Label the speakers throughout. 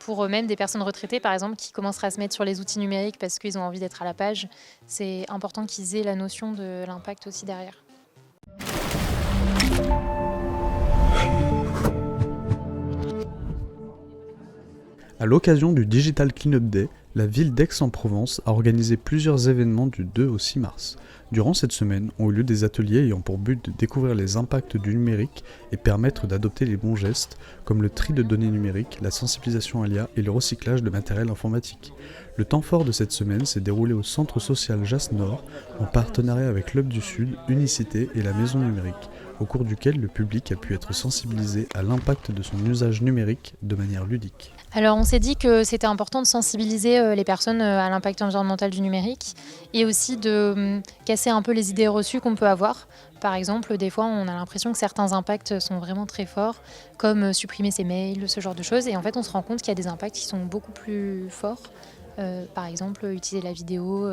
Speaker 1: pour même des personnes retraitées, par exemple, qui commenceraient à se mettre sur les outils numériques parce qu'ils ont envie d'être à la page. C'est important qu'ils aient la notion de l'impact aussi derrière.
Speaker 2: À l'occasion du Digital Cleanup Day, la ville d'Aix-en-Provence a organisé plusieurs événements du 2 au 6 mars. Durant cette semaine ont eu lieu des ateliers ayant pour but de découvrir les impacts du numérique et permettre d'adopter les bons gestes, comme le tri de données numériques, la sensibilisation à l'IA et le recyclage de matériel informatique. Le temps fort de cette semaine s'est déroulé au centre social Jas Nord, en partenariat avec l'Hub du Sud, Unicité et la Maison Numérique, au cours duquel le public a pu être sensibilisé à l'impact de son usage numérique de manière ludique.
Speaker 1: Alors on s'est dit que c'était important de sensibiliser les personnes à l'impact environnemental du numérique et aussi de casser un peu les idées reçues qu'on peut avoir. Par exemple, des fois on a l'impression que certains impacts sont vraiment très forts, comme supprimer ses mails, ce genre de choses. Et en fait on se rend compte qu'il y a des impacts qui sont beaucoup plus forts. Par exemple, utiliser la vidéo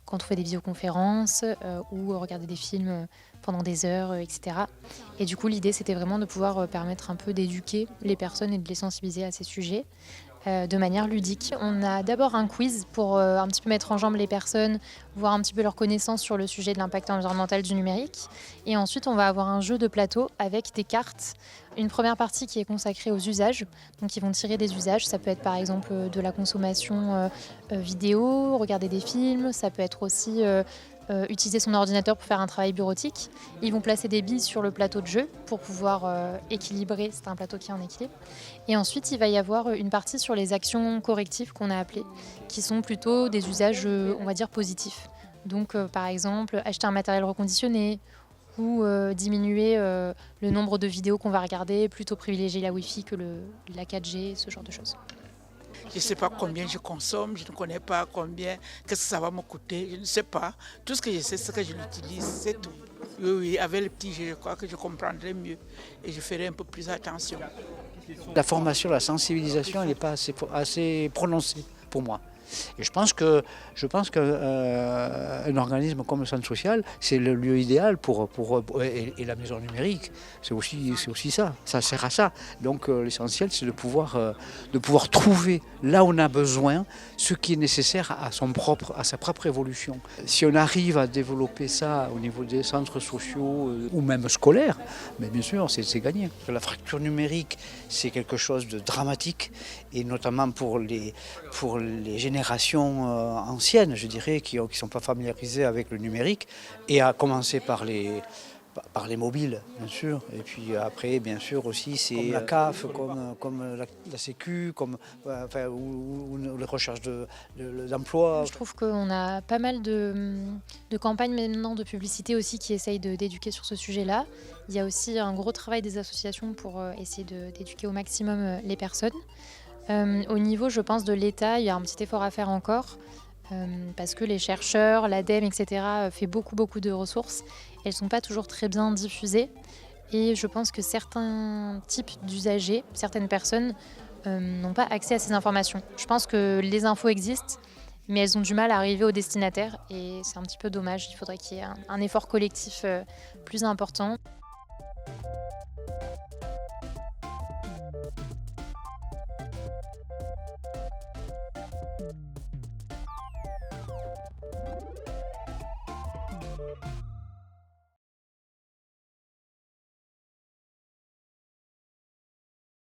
Speaker 1: quand on fait des visioconférences ou regarder des films pendant des heures, etc. Et du coup, l'idée, c'était vraiment de pouvoir permettre un peu d'éduquer les personnes et de les sensibiliser à ces sujets de manière ludique. On a d'abord un quiz pour un petit peu mettre en jambe les personnes, voir un petit peu leurs connaissances sur le sujet de l'impact environnemental du numérique. Et ensuite, on va avoir un jeu de plateau avec des cartes. Une première partie qui est consacrée aux usages. Donc, ils vont tirer des usages. Ça peut être par exemple de la consommation vidéo, regarder des films. Ça peut être aussi utiliser son ordinateur pour faire un travail bureautique. Ils vont placer des billes sur le plateau de jeu pour pouvoir équilibrer. C'est un plateau qui est en équilibre. Et ensuite, il va y avoir une partie sur les actions correctives qu'on a appelées, qui sont plutôt des usages, on va dire, positifs. Donc, par exemple, acheter un matériel reconditionné ou diminuer le nombre de vidéos qu'on va regarder, plutôt privilégier la Wi-Fi que la 4G, ce genre de choses.
Speaker 3: Je ne sais pas combien je consomme, je ne connais pas combien, qu'est-ce que ça va me coûter, je ne sais pas. Tout ce que je sais, c'est que je l'utilise, c'est tout. Oui, avec le petit jeu, je crois que je comprendrai mieux et je ferai un peu plus attention.
Speaker 4: La formation, la sensibilisation, elle n'est pas assez prononcée pour moi. Et je pense qu'un organisme comme le centre social, c'est le lieu idéal et la maison numérique, c'est aussi ça, ça sert à ça. Donc l'essentiel, c'est de pouvoir trouver là où on a besoin ce qui est nécessaire à sa propre évolution. Si on arrive à développer ça au niveau des centres sociaux ou même scolaires, mais bien sûr, c'est gagné. La fracture numérique, c'est quelque chose de dramatique, et notamment pour les générations anciennes, je dirais, qui ne sont pas familiarisées avec le numérique, et à commencer par les mobiles, bien sûr. Et puis après, bien sûr, aussi, c'est comme la CAF, comme la Sécu, ou les recherches d'emploi.
Speaker 1: Je trouve qu'on a pas mal de campagnes maintenant de publicité aussi qui essayent d'éduquer sur ce sujet-là. Il y a aussi un gros travail des associations pour essayer d'éduquer au maximum les personnes. Au niveau, je pense, de l'État, il y a un petit effort à faire encore. Parce que les chercheurs, l'ADEME, etc. fait beaucoup de ressources. Elles ne sont pas toujours très bien diffusées. Et je pense que certains types d'usagers, certaines personnes, n'ont pas accès à ces informations. Je pense que les infos existent, mais elles ont du mal à arriver aux destinataires. Et c'est un petit peu dommage. Il faudrait qu'il y ait un effort collectif plus important.